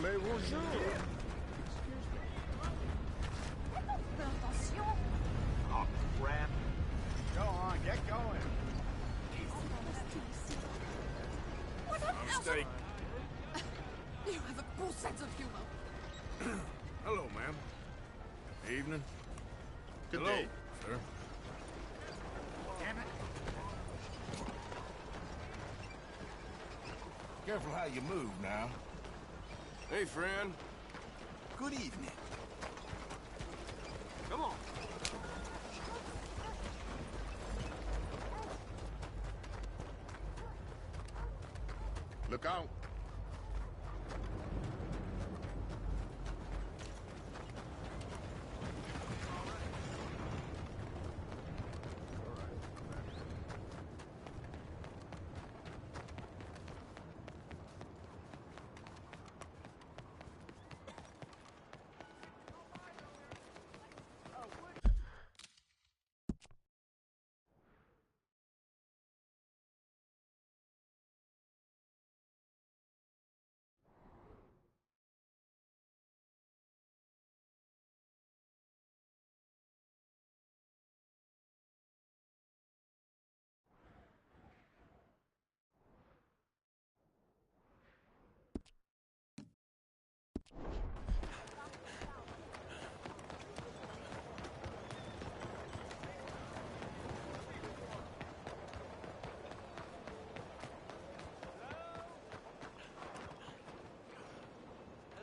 Mais bonjour. Attention. Oh, crap. Go on, get going. What on earth? Mistake. You have a poor sense of humor. Hello, ma'am. Evening. Good Hello, day. sir. Damn it. Careful how you move now. Hey, friend. Good evening. Come on. Look out.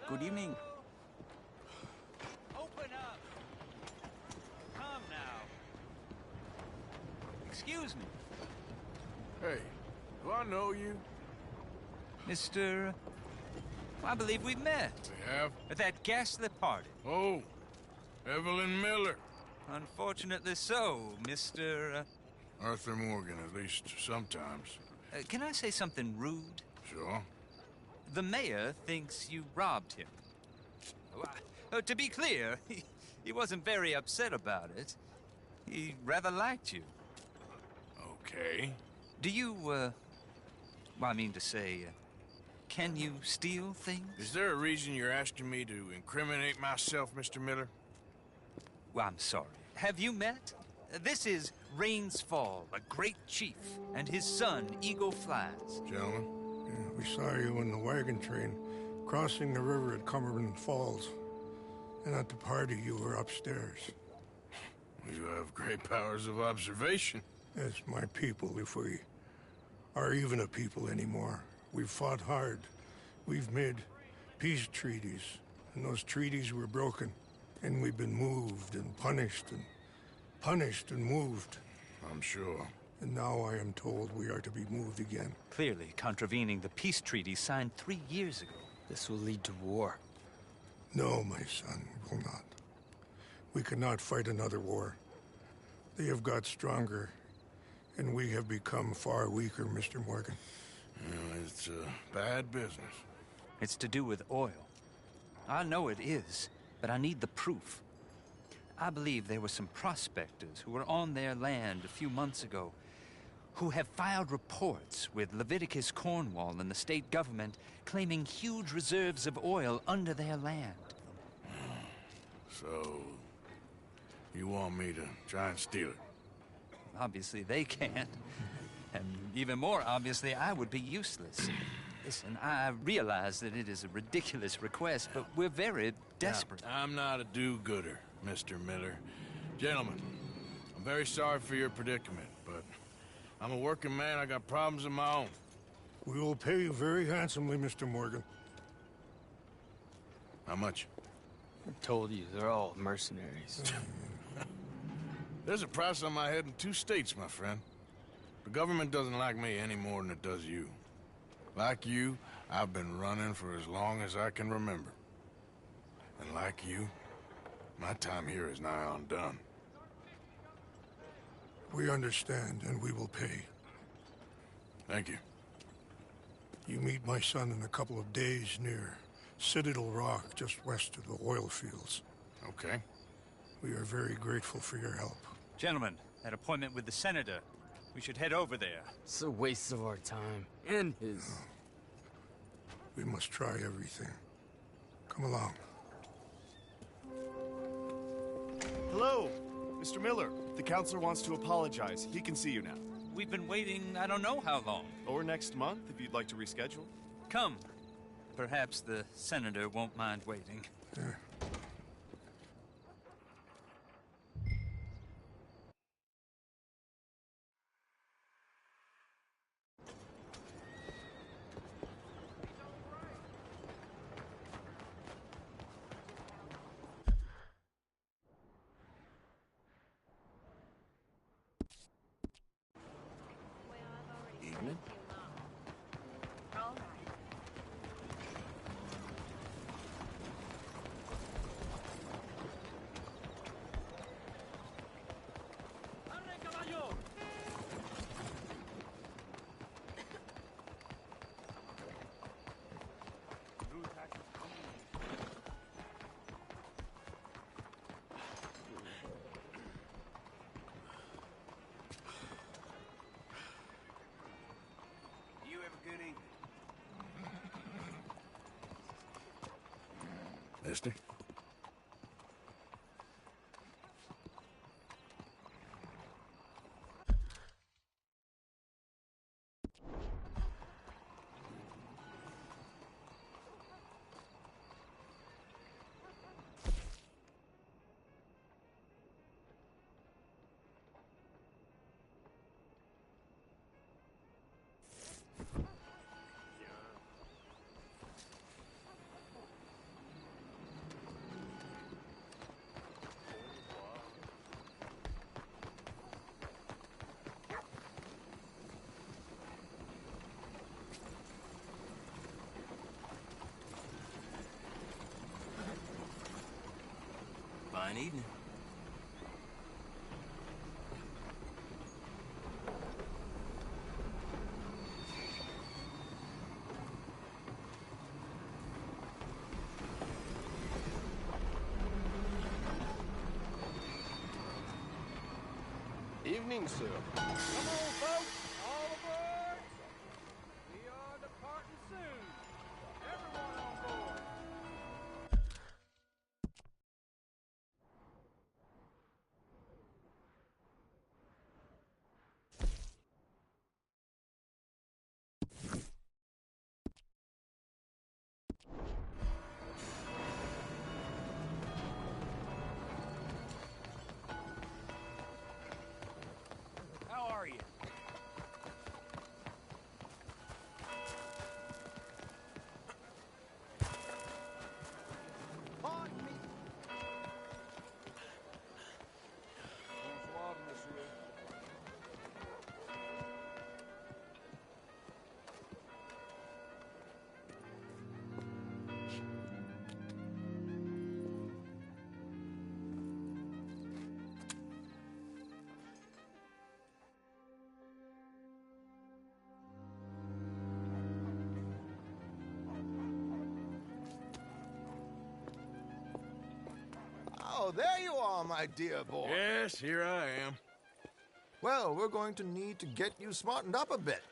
Good evening. Open up! Come now. Excuse me, Hey, do I know you? Mr. I believe we've met We have? at that ghastly party. Oh, Evelyn Miller. Unfortunately so, Mr. Arthur Morgan, at least sometimes. Can I say something rude? Sure. The mayor thinks you robbed him. To be clear, he wasn't very upset about it. He rather liked you. Okay. Do you, well, I mean to say, can you steal things? Is there a reason you're asking me to incriminate myself, Mr. Miller? Well, I'm sorry. Have you met? This is Rains Fall, a great chief, and his son, Eagle Flies. Gentlemen? Yeah, we saw you in the wagon train, crossing the river at Cumberland Falls. And at the party, you were upstairs. You have great powers of observation. As my people, if we are even a people anymore. We've fought hard. We've made peace treaties. And those treaties were broken. And we've been moved and punished and moved. I'm sure. And now I am told we are to be moved again. Clearly contravening the peace treaty signed 3 years ago. This will lead to war. No, my son, it will not. We cannot fight another war. They have got stronger, and we have become far weaker, Mr. Morgan. It's bad business. It's to do with oil. I know it is, but I need the proof. I believe there were some prospectors who were on their land a few months ago who have filed reports with Leviticus Cornwall and the state government claiming huge reserves of oil under their land. So, you want me to try and steal it? Obviously they can't. And even more obviously, I would be useless. Listen, I realize that it is a ridiculous request, but we're very desperate. Now, I'm not a do-gooder, Mr. Miller. Gentlemen, I'm very sorry for your predicament, but I'm a working man. I got problems of my own. We will pay you very handsomely, Mr. Morgan. How much? I told you, they're all mercenaries. There's a price on my head in 2 states, my friend. The government doesn't like me any more than it does you. Like you, I've been running for as long as I can remember. And like you, my time here is nigh on done. We understand, and we will pay. Thank you. You meet my son in a couple of days near Citadel Rock, just west of the oil fields. Okay. We are very grateful for your help. Gentlemen, that appointment with the senator. We should head over there. It's a waste of our time. And his. We must try everything. Come along. Hello, Mr. Miller. The counselor wants to apologize. He can see you now. We've been waiting I don't know how long. Or next month, if you'd like to reschedule. Come. Perhaps the senator won't mind waiting. Evening. You have a good evening. Mister? Fine evening. Evening, sir. Come on, folks! All aboard! We are departing soon. Everyone on board. How are you? Pardon me. Bonsoir, monsieur. Oh, there you are, my dear boy. Yes, here I am. Well, we're going to need to get you smartened up a bit.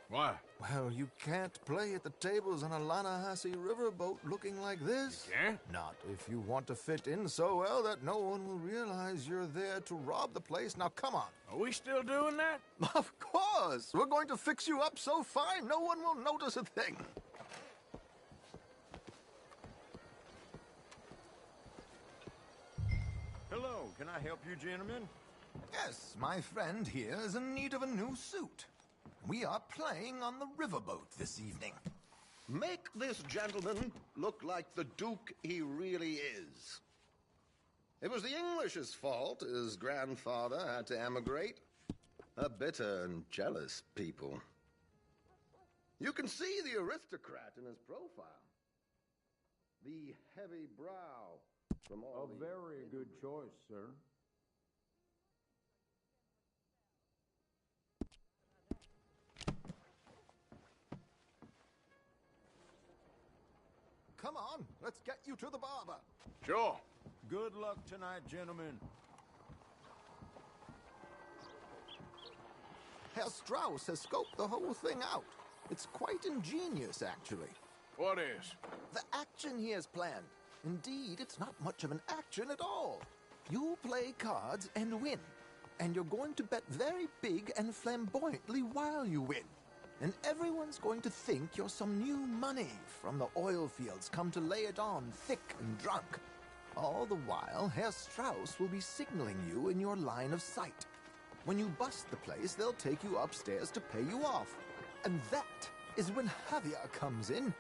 Why? Well, you can't play at the tables on a Lannahechee riverboat looking like this. Can't? Not if you want to fit in so well that no one will realize you're there to rob the place. Now, come on. Are we still doing that? Of course. We're going to fix you up so fine no one will notice a thing. Hello, can I help you, gentlemen? Yes, my friend here is in need of a new suit. We are playing on the riverboat this evening. Make this gentleman look like the Duke he really is. It was the English's fault his grandfather had to emigrate. A bitter and jealous people. You can see the aristocrat in his profile. The heavy brow from all A very good choice, sir. Come on, let's get you to the barber. Sure. Good luck tonight, gentlemen. Herr Strauss has scoped the whole thing out. It's quite ingenious, actually. What is? The action he has planned. Indeed, it's not much of an action at all. You play cards and win. And you're going to bet very big and flamboyantly while you win. And everyone's going to think you're some new money from the oil fields come to lay it on thick and drunk. All the while, Herr Strauss will be signaling you in your line of sight. When you bust the place, they'll take you upstairs to pay you off. And that is when Javier comes in,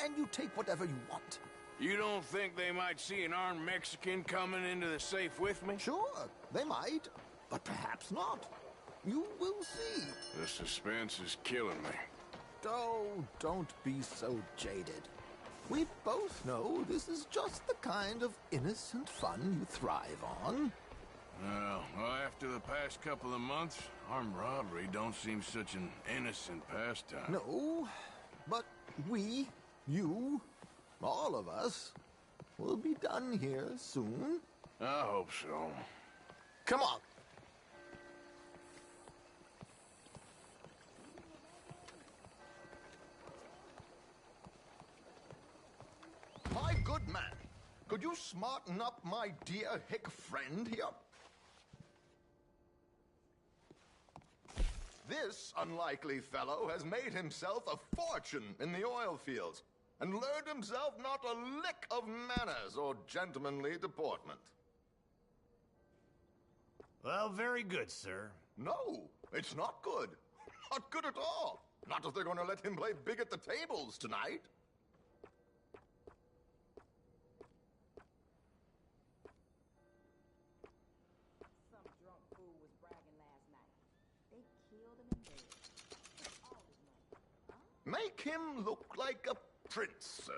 and you take whatever you want. You don't think they might see an armed Mexican coming into the safe with me? Sure, they might, but perhaps not. You will see. The suspense is killing me. Oh, don't be so jaded. We both know this is just the kind of innocent fun you thrive on. Well, after the past couple of months, armed robbery don't seem such an innocent pastime. No, but we, you, all of us, will be done here soon. I hope so. Come on. My good man, could you smarten up my dear hick friend here? This unlikely fellow has made himself a fortune in the oil fields and learned himself not a lick of manners or gentlemanly deportment. Well, very good, sir. No, it's not good. Not good at all. Not if they're going to let him play big at the tables tonight. Some drunk fool was bragging last night. They killed him in bed. Took all his money. Huh? Make him look like a prince, sir.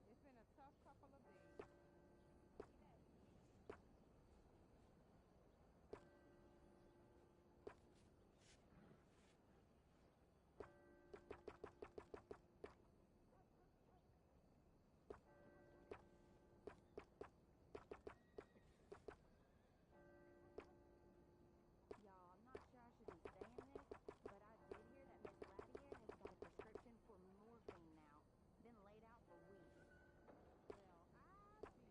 It's been a tough couple of days. Y'all, I'm not sure I should be saying this, but I did hear that Miss Latier has got a prescription for morphine now. Been laid out for weeks. Well, I be.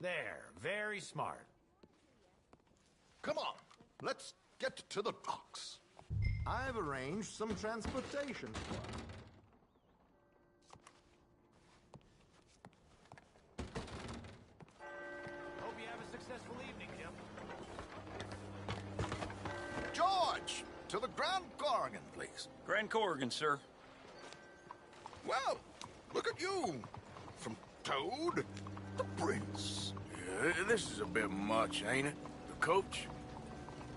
There, very smart. Come on, let's get to the docks. I've arranged some transportation for us. Hope you have a successful evening, Jim. George, to the Grand Corrigan, please. Grand Corrigan, sir. Well, look at you. From Toad to Prince. Yeah, this is a bit much, ain't it? The coach?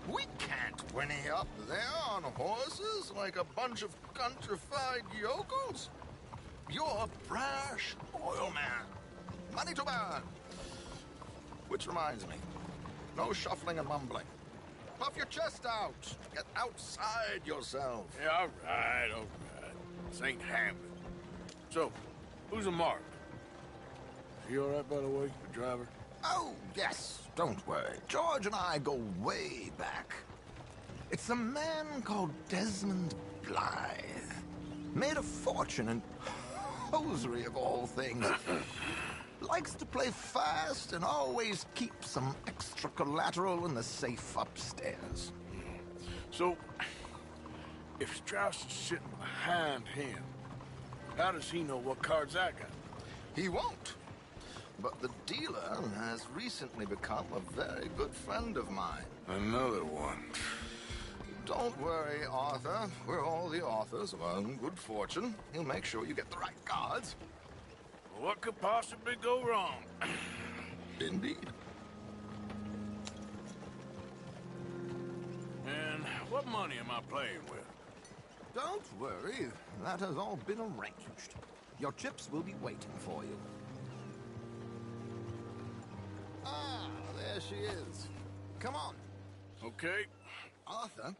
We can't whinny up there on horses like a bunch of countrified yokels. You're a brash oil man. Money to burn. Which reminds me, no shuffling and mumbling. Puff your chest out. Get outside yourself. Yeah, all right. This ain't Hamlet. So, who's a Mark? Is he all right, by the way, the driver? Oh, yes. Don't worry. George and I go way back. It's a man called Desmond Blythe. Made a fortune in hosiery of all things. Likes to play fast and always keeps some extra collateral in the safe upstairs. So, if Strauss is sitting behind him, how does he know what cards I got? He won't. But the dealer has recently become a very good friend of mine. Another one. Don't worry, Arthur. We're all the authors of our own good fortune. He'll make sure you get the right cards. What could possibly go wrong? Indeed. And what money am I playing with? Don't worry. That has all been arranged. Your chips will be waiting for you. Ah, there she is. Come on. Okay. Arthur,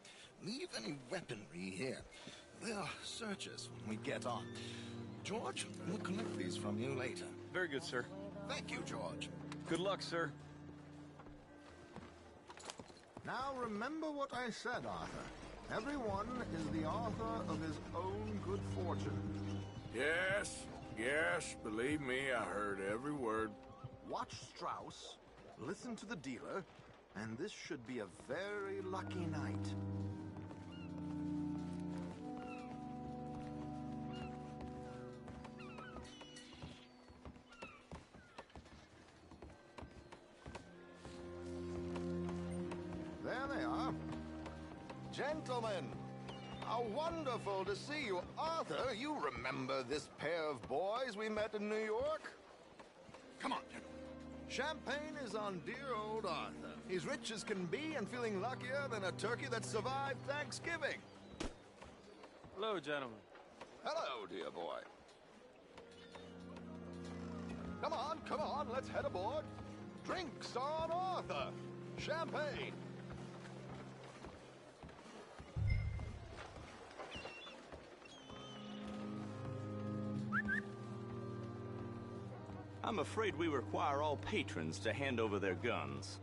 leave any weaponry here. They'll search us when we get on. George, we'll collect these from you later. Very good, sir. Thank you, George. Good luck, sir. Now remember what I said, Arthur. Everyone is the author of his own good fortune. Yes, believe me, I heard every word. Watch Strauss, listen to the dealer, and this should be a very lucky night. There they are. Gentlemen, how wonderful to see you. Arthur, you remember this pair of boys we met in New York? Come on, gentlemen. Champagne is on dear old Arthur. He's rich as can be and feeling luckier than a turkey that survived Thanksgiving. Hello, gentlemen. Hello, dear boy. Come on, let's head aboard. Drinks on Arthur. Champagne. I'm afraid we require all patrons to hand over their guns.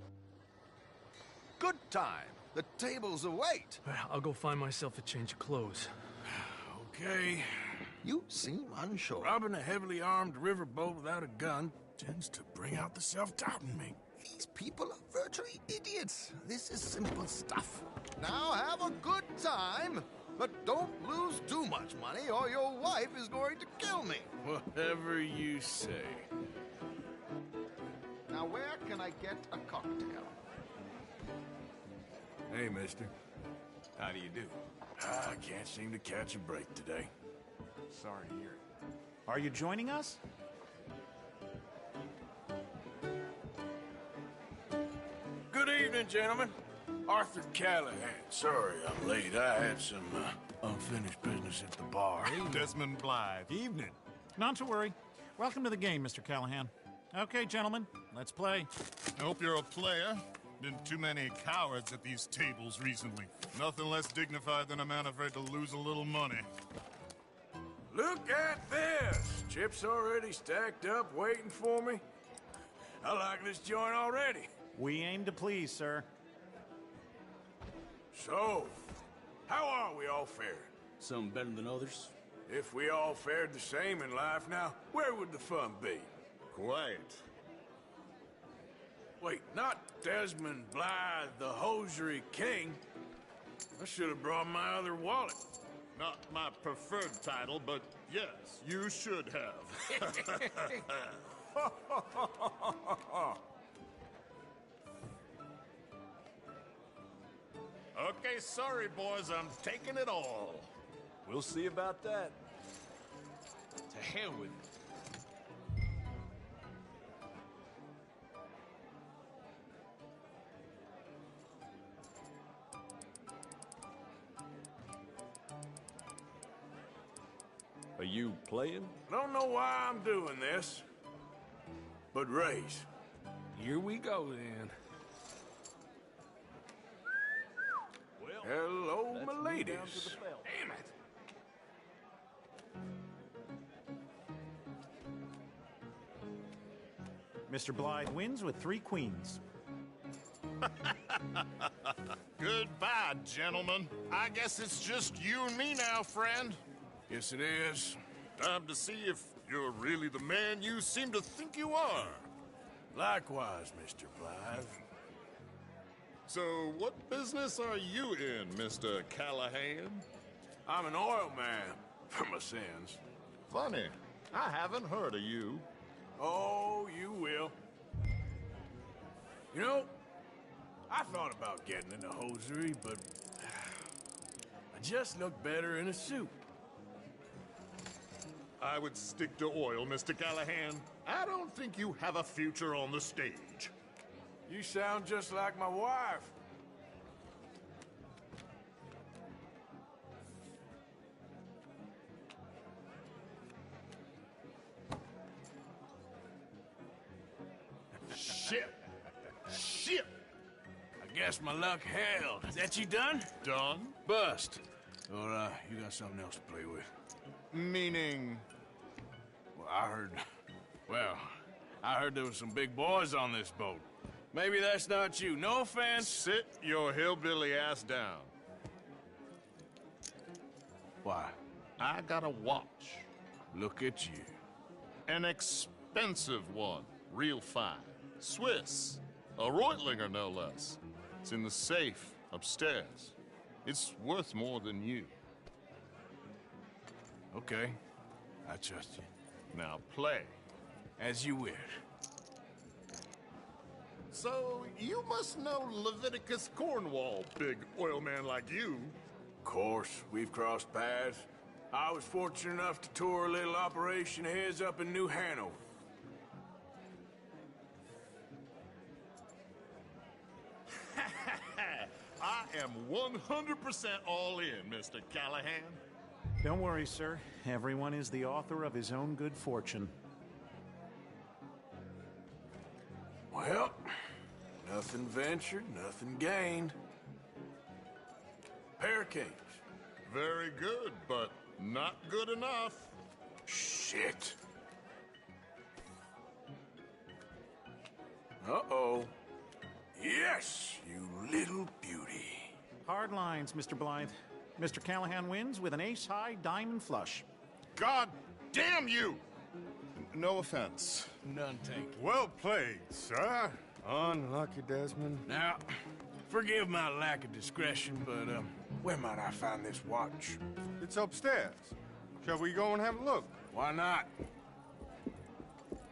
Good time. The tables await. I'll go find myself a change of clothes. Okay. You seem unsure. Robbing a heavily armed riverboat without a gun tends to bring out the self-doubt in me. These people are virtually idiots. This is simple stuff. Now have a good time, but don't lose too much money or your wife is going to kill me. Whatever you say. Now where can I get a cocktail? Hey, mister. How do you do? I can't seem to catch a break today. Sorry to hear it. Are you joining us? Good evening, gentlemen. Arthur Callahan. Sorry I'm late. I had some unfinished business at the bar. Desmond Blythe. Evening. Not to worry. Welcome to the game, Mr. Callahan. Okay, gentlemen, let's play. I hope you're a player. Been too many cowards at these tables recently. Nothing less dignified than a man afraid to lose a little money. Look at this! Chips already stacked up, waiting for me. I like this joint already. We aim to please, sir. So, how are we all faring? Some better than others. If we all fared the same in life now, where would the fun be? Quiet. Wait, not Desmond Blythe, the hosiery king. I should have brought my other wallet. Not my preferred title, but yes, you should have. Okay, sorry, boys, I'm taking it all. We'll see about that. To hell with it. Are you playing? Don't know why I'm doing this, but raise. Here we go, then. Well, hello, my ladies. Damn it. Mr. Blythe wins with 3 queens. Goodbye, gentlemen. I guess it's just you and me now, friend. Yes, it is. Time to see if you're really the man you seem to think you are. Likewise, Mr. Blythe. So, what business are you in, Mr. Callahan? I'm an oil man, for my sins. Funny, I haven't heard of you. Oh, you will. You know, I thought about getting into hosiery, but I just look better in a suit. I would stick to oil, Mr. Callahan. I don't think you have a future on the stage. You sound just like my wife. Shit! Shit! I guess my luck held. Is that you done? Done? Bust. Or, you got something else to play with? Meaning? Well, I heard there was some big boys on this boat. Maybe that's not you. No offense. Sit your hillbilly ass down. Why? I got a watch. Look at you. An expensive one. Real fine. Swiss. A Reutlinger, no less. It's in the safe upstairs. It's worth more than you. Okay. I trust you. Now play. As you wish. So, you must know Leviticus Cornwall, big oil man like you. Of course, we've crossed paths. I was fortunate enough to tour a little operation of his up in New Hanover. I am 100% all in, Mr. Callahan. Don't worry, sir. Everyone is the author of his own good fortune. Well, nothing ventured, nothing gained. Pair of kings. Very good, but not good enough. Shit. Uh-oh. Yes, you little beauty. Hard lines, Mr. Blythe. Mr. Callahan wins with an ace-high diamond flush. God damn you! No offense. None taken. Well played, sir. Unlucky, Desmond. Now, forgive my lack of discretion, but, where might I find this watch? It's upstairs. Shall we go and have a look? Why not?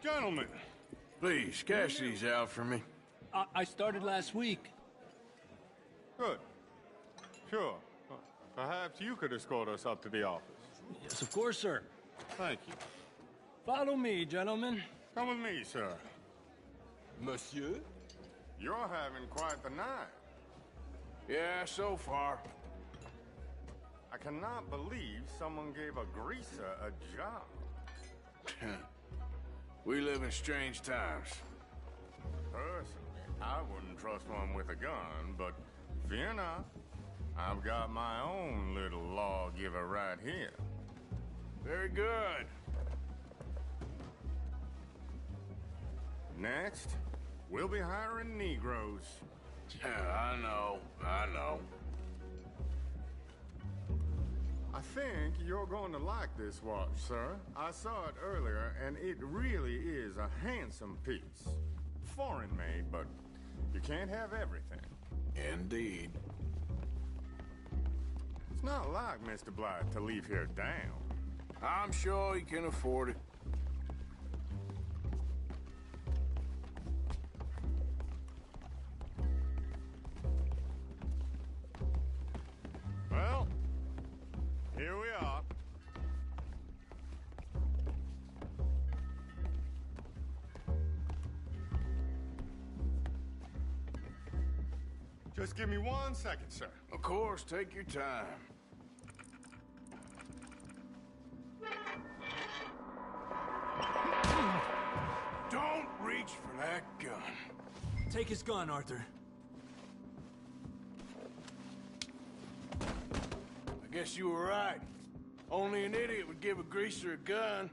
Gentlemen. Please, cash these out for me. I started last week. Good. Sure. Perhaps you could escort us up to the office. Yes, of course, sir. Thank you. Follow me, gentlemen. Come with me, sir. Monsieur? You're having quite the night. Yeah, so far. I cannot believe someone gave a greaser a job. We live in strange times. Personally, I wouldn't trust one with a gun, but fear not. I've got my own little lawgiver right here. Very good. Next, we'll be hiring Negroes. Yeah, I know. I think you're going to like this watch, sir. I saw it earlier, and it really is a handsome piece. Foreign made, but you can't have everything. Indeed. It's not like Mr. Blythe to leave here down. I'm sure he can afford it. Well, here we are. Just give me 1 second, sir. Of course, take your time. Don't reach for that gun. Take his gun, Arthur. I guess you were right. Only an idiot would give a greaser a gun.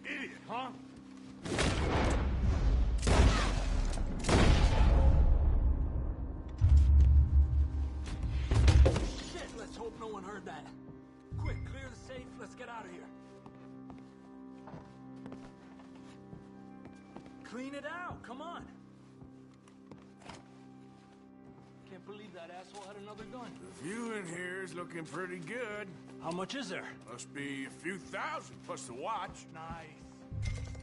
Idiot, huh? no one heard that. Quick, clear the safe. Let's get out of here. Clean it out. Come on. Can't believe that asshole had another gun. The view in here is looking pretty good. How much is there? Must be a few thousand, plus the watch. Nice.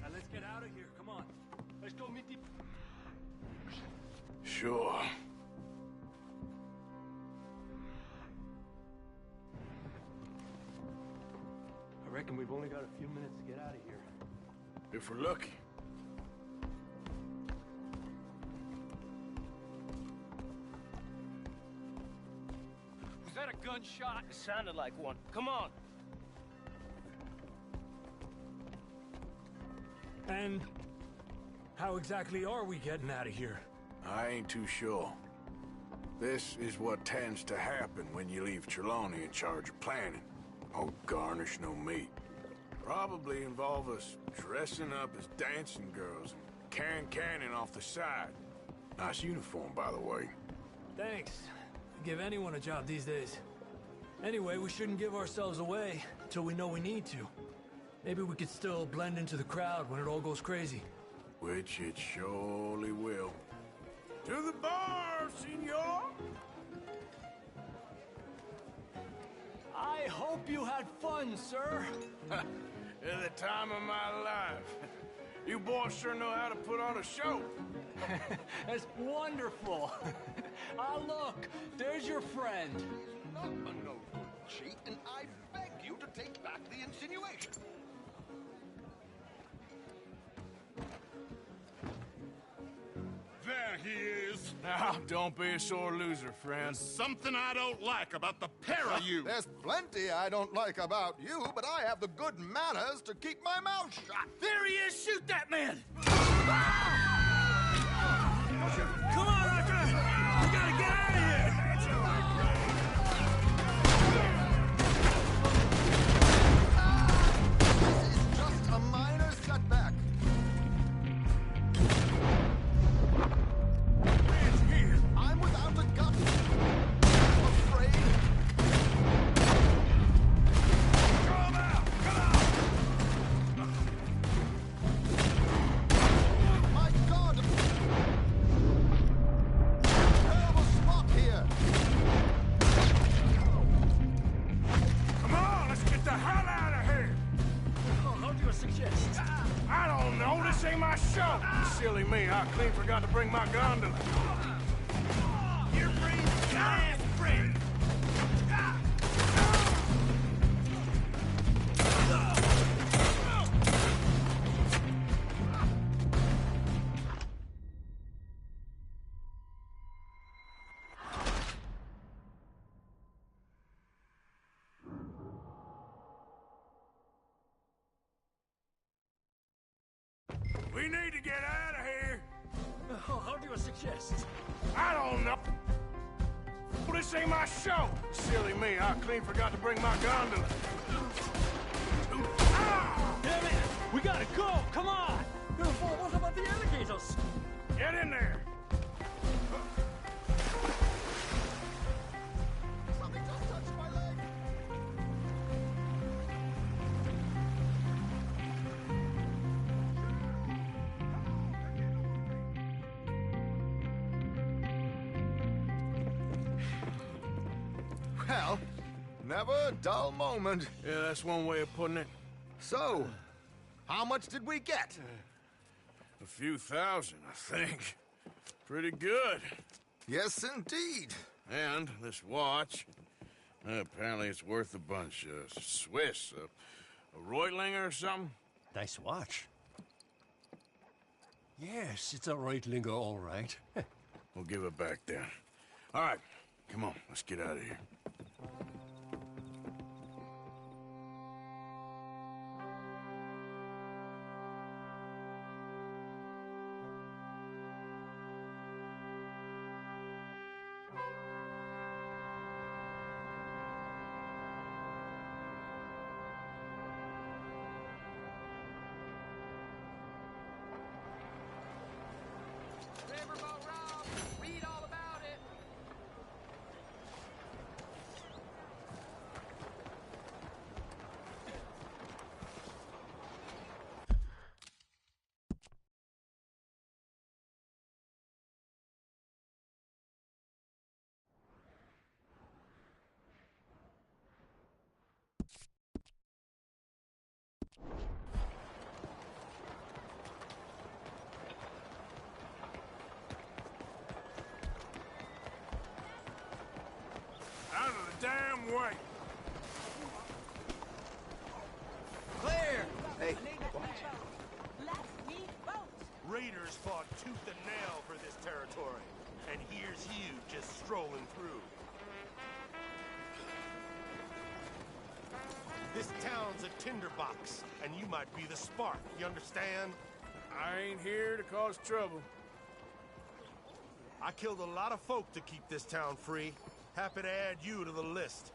Now let's get out of here. Come on. Let's go meet the... Sure. I reckon we've only got a few minutes to get out of here. If we're lucky. Was that a gunshot? It sounded like one. Come on. And how exactly are we getting out of here? I ain't too sure. This is what tends to happen when you leave Trelawney in charge of planning. Oh, garnish no meat. Probably involve us dressing up as dancing girls and carrying cannon off the side. Nice uniform, by the way. Thanks. Give anyone a job these days. Anyway, we shouldn't give ourselves away till we know we need to. Maybe we could still blend into the crowd when it all goes crazy. Which it surely will. To the bar, senor! I hope you had fun, sir. At the time of my life. You boys sure know how to put on a show. That's wonderful. Ah, look, there's your friend. Not a no cheat, and I beg you to take back the insinuation. There he is. Now, don't be a sore loser, friend. There's something I don't like about the pair of you. There's plenty I don't like about you, but I have the good manners to keep my mouth shut. There he is! Shoot that man! Come on, Arthur! We gotta get out of here! This is just a minor setback. I'm without a gun. I'm afraid. Throw him out! Come on! My God! Terrible spot here. Come on, let's get the hell out of here! How do you suggest? I don't know, this ain't my show! Silly me, I clean forgot to bring my gondola. You're free! I am free! We need to get out of here! How do you suggest? I don't know. This ain't my show. Silly me, I clean forgot to bring my gondola. Damn it! We gotta go! Come on! What about the alligators? Get in there. Something just touched my leg. Well, never a dull moment. Yeah, that's one way of putting it. So, how much did we get? A few thousand, I think. Pretty good. Yes, indeed. And this watch, apparently it's worth a bunch. Swiss, a Reutlinger or something? Nice watch. Yes, it's a Reutlinger, all right. We'll give it back then. All right, come on, let's get out of here. Riverboat Rob, read all about it. damn way! Clear! Hey, Raiders fought tooth and nail for this territory, and here's you just strolling through. This town's a tinderbox, and you might be the spark, you understand? I ain't here to cause trouble. I killed a lot of folk to keep this town free. Happy to add you to the list.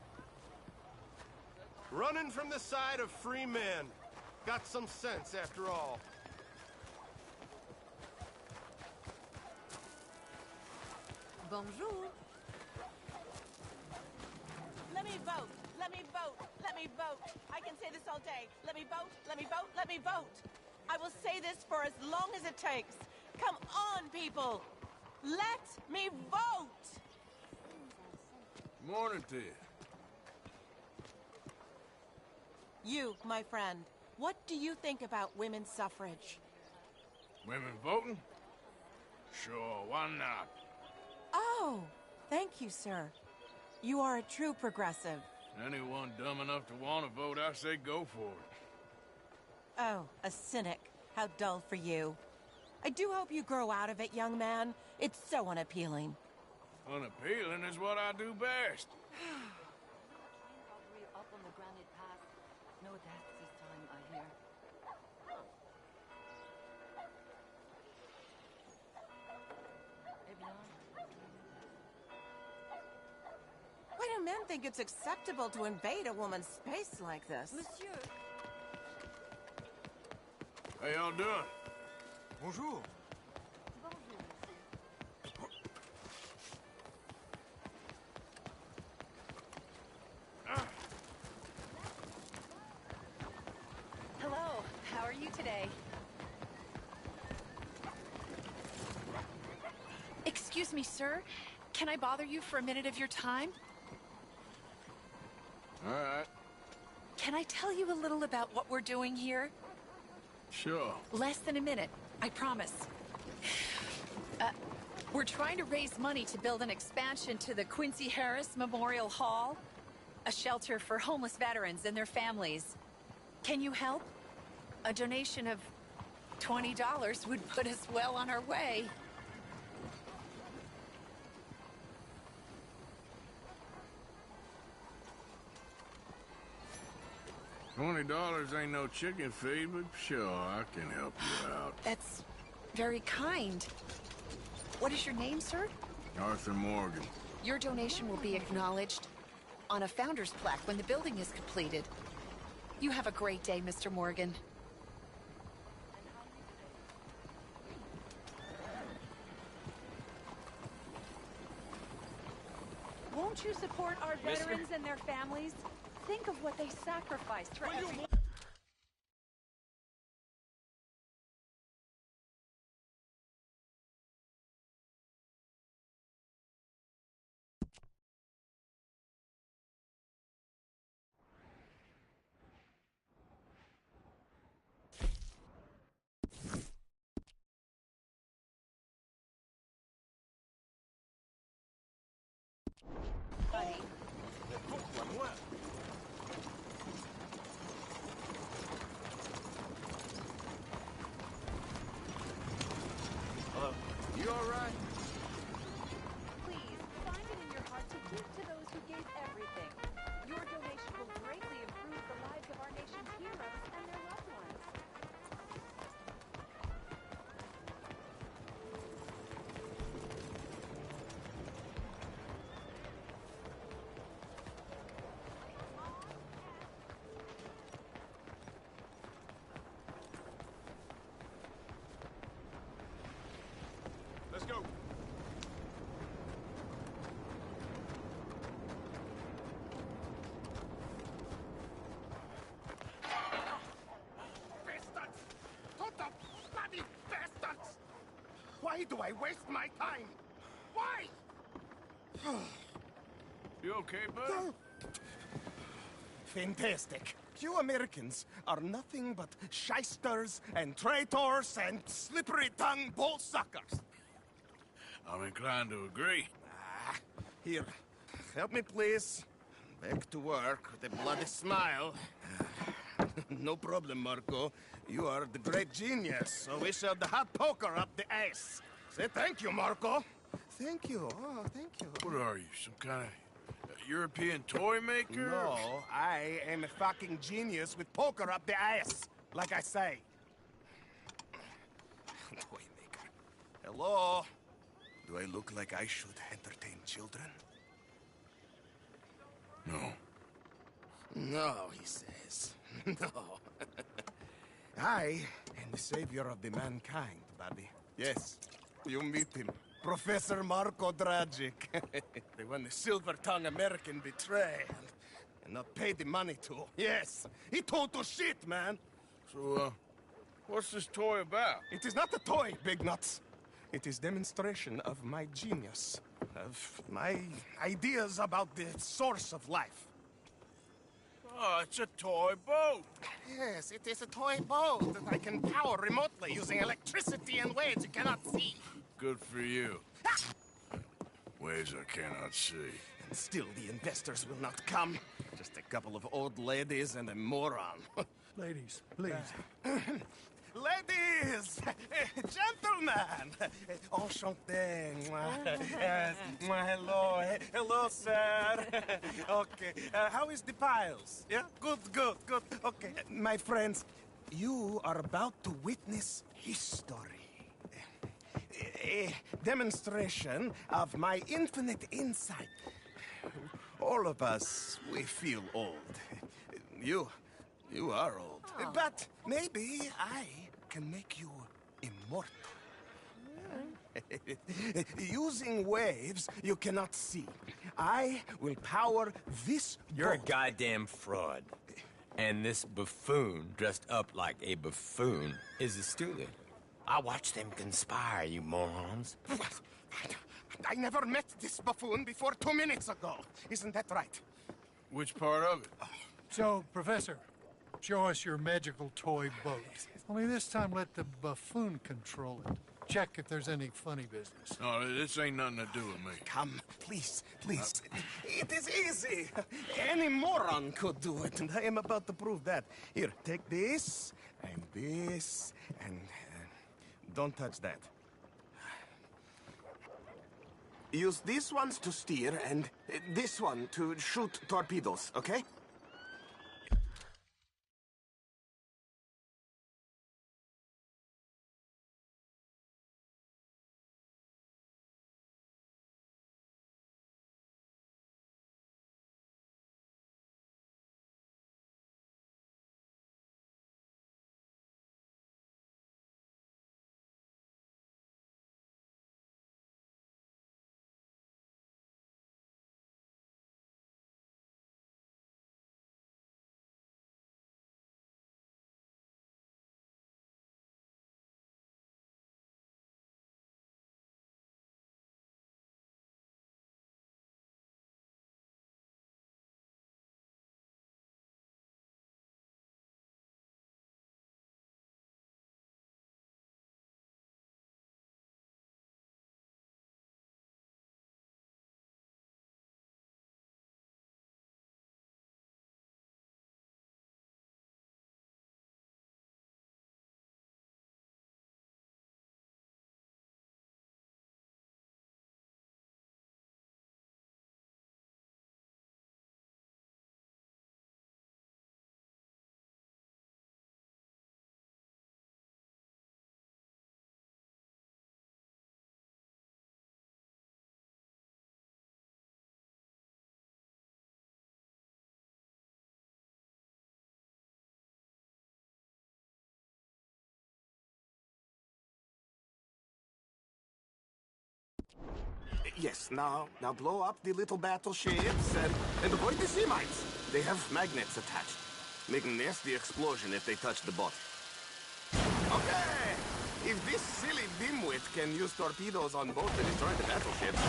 Running from the side of free men. Got some sense after all. Bonjour. Let me vote. Let me vote. Let me vote. I can say this all day. Let me vote. Let me vote. Let me vote. I will say this for as long as it takes. Come on, people. Let me vote. Morning to you. You, my friend, what do you think about women's suffrage? Women voting? Sure, why not? Oh, thank you, sir. You are a true progressive. Anyone dumb enough to want to vote, I say go for it. Oh, a cynic. How dull for you. I do hope you grow out of it, young man. It's so unappealing. Unappealing is what I do best. Up on the Granite Pass. No deaths this time, I hear. Why do men think it's acceptable to invade a woman's space like this? Monsieur! How y'all doing? Bonjour. Hello, how are you today? Excuse me, sir. Can I bother you for a minute of your time? All right. Can I tell you a little about what we're doing here? Sure. Less than a minute, I promise. We're trying to raise money to build an expansion to the Quincy Harris Memorial Hall, a shelter for homeless veterans and their families. Can you help? A donation of $20 would put us well on our way. $20 ain't no chicken feed, but sure, I can help you out. That's very kind. What is your name, sir? Arthur Morgan. Your donation will be acknowledged on a founder's plaque when the building is completed. You have a great day, Mr. Morgan. Won't you support our veterans and their families? Think of what they sacrificed for every... Hello. You all right? Please, find it in your heart to give to those who gave everything. Your donation will greatly improve the lives of our nation's heroes and their loved ones. Let's go. Bastards! Total bloody bastards! Why do I waste my time? Why? You okay, bud? Fantastic. You Americans are nothing but shysters and traitors and slippery-tongued bull-suckers. I'm inclined to agree. Here, help me, please. Back to work with a bloody smile. No problem, Marco. You are the great genius, so we shall the hot poker up the ass. Say thank you, Marco. Thank you. Oh, thank you. What are you, some kind of European toy maker? No, I am a fucking genius with poker up the ass, like I say. Toy maker. Hello? Do I look like I should entertain children? No. No, he says. No. I am the savior of the mankind, buddy. Yes, you meet him. Professor Marco Dragic. The one the silver-tongued American betrayed and not paid the money to. Yes, he total shit, man. So, what's this toy about? It is not a toy, Big Nuts. It is demonstration of my genius, of my ideas about the source of life. Oh, it's a toy boat. Yes, it is a toy boat that I can power remotely using electricity in ways you cannot see. Good for you. Ways I cannot see. And still the investors will not come. Just a couple of old ladies and a moron. Ladies, please. Ladies! Gentlemen! Enchanté. Hello. Hello, sir. Okay. How is the piles? Yeah? Good. Okay. My friends, you are about to witness history. A demonstration of my infinite insight. All of us, we feel old. You are old. But maybe I can make you immortal. Using waves you cannot see. I will power this You're a boat. goddamn fraud. And this buffoon, dressed up like a buffoon, is a student. I watched them conspire, you morons. I never met this buffoon before 2 minutes ago. Isn't that right? Which part of it? So, Professor, show us your magical toy boat. Only this time let the buffoon control it. Check if there's any funny business. No, this ain't nothing to do with me. Come, please. It is easy. Any moron could do it, and I am about to prove that. Here, take this, and don't touch that. Use these ones to steer, and this one to shoot torpedoes, okay? Yes, now blow up the little battleships and avoid the sea mines. They have magnets attached, making nasty explosion if they touch the boat. Okay, if this silly dimwit can use torpedoes on boats to destroy the battleships,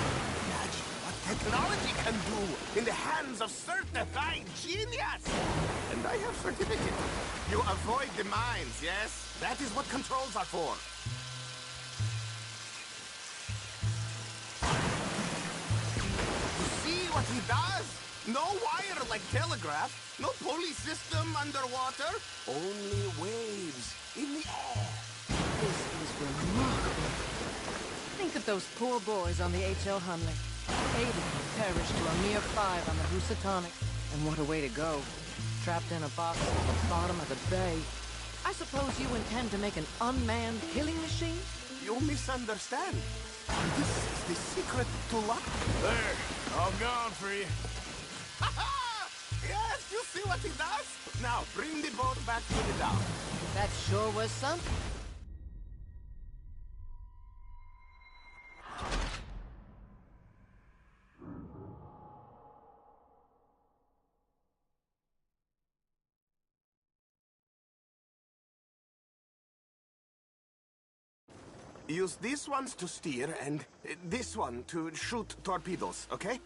imagine what technology can do in the hands of certified genius. And I have certificate. You avoid the mines, yes? That is what controls are for. What he does? No wire like telegraph. No pulley system underwater. Only waves in the air. This is remarkable. Think of those poor boys on the H.L. Hunley. 8 of them perished to a mere 5 on the Housatonic. And what a way to go. Trapped in a box at the bottom of the bay. I suppose you intend to make an unmanned killing machine? You misunderstand. This is the secret to luck. There, all gone for you. Yes, you see what he does? Now, bring the boat back to the dock. That sure was something. Use these ones to steer and this one to shoot torpedoes, okay?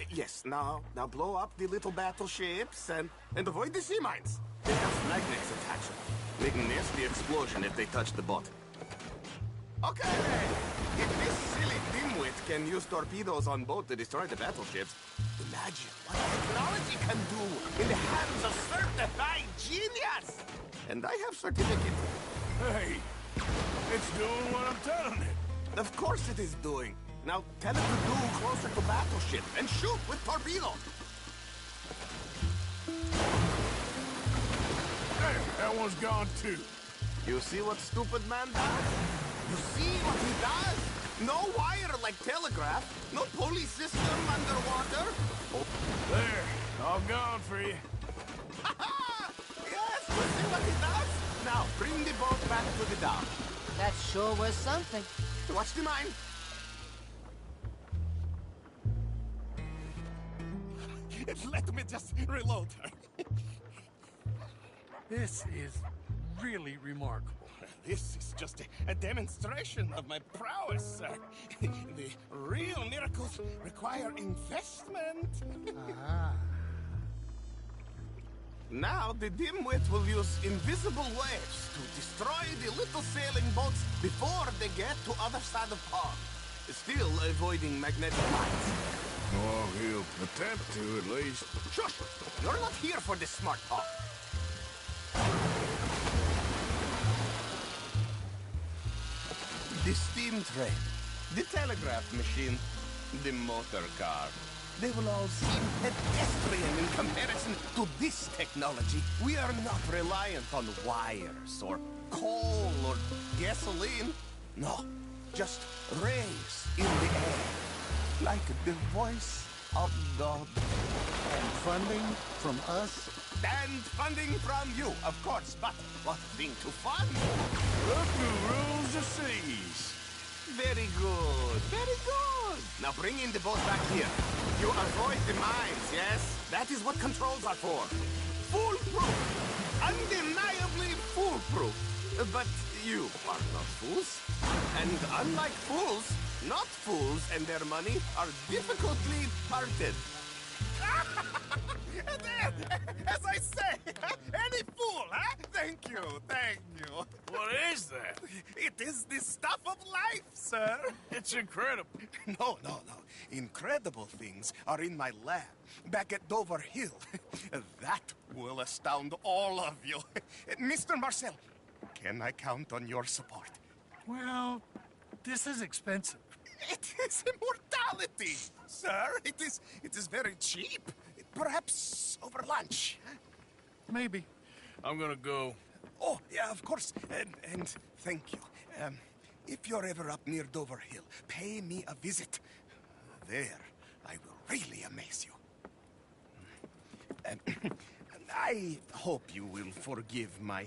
Yes, now blow up the little battleships and avoid the sea mines. They have magnets attached, making nasty explosion if they touch the boat. Okay, if this silly dimwit can use torpedoes on boat to destroy the battleships, imagine what technology can do in the hands of certified genius! And I have certificate. Hey, it's doing what I'm telling it. Of course it is doing. Now tell it to do closer to battleship and shoot with torpedo. Hey, that one's gone too. You see what stupid man does? You see what he does? No wire like telegraph, no pulley system underwater. Oh. There, all gone for you. Yes, you see what he does? Now bring the boat back to the dock. That sure was something. Watch the mine. Let me just reload her. This is really remarkable. This is just a demonstration of my prowess, sir. The real miracles require investment. Ah. Now the dimwit will use invisible waves to destroy the little sailing boats before they get to other side of pond. Still avoiding magnetic mines. Oh, he'll attempt to, at least. Shush! You're not here for this smart talk. The steam train, the telegraph machine, the motor car. They will all seem pedestrian in comparison to this technology. We are not reliant on wires or coal or gasoline. No, just rays in the air. Like the voice of God. And funding from us? And funding from you, of course. But what thing to fund? Look who rules the seas. Very good, very good. Now bring in the boat back here. You avoid the mines, yes? That is what controls are for. Foolproof. Undeniably foolproof. But you are not fools. And unlike fools, not fools and their money are difficultly parted. As I say, any fool, huh? Thank you, thank you. What is that? It is the stuff of life, sir. It's incredible. No. Incredible things are in my lab, back at Dover Hill. That will astound all of you. Mr. Marcel, can I count on your support? Well, this is expensive. It is immortality, sir. It is very cheap. Perhaps over lunch. Maybe. I'm gonna go. Oh, yeah, of course. And thank you. If you're ever up near Dover Hill, pay me a visit. There, I will really amaze you. I hope you will forgive my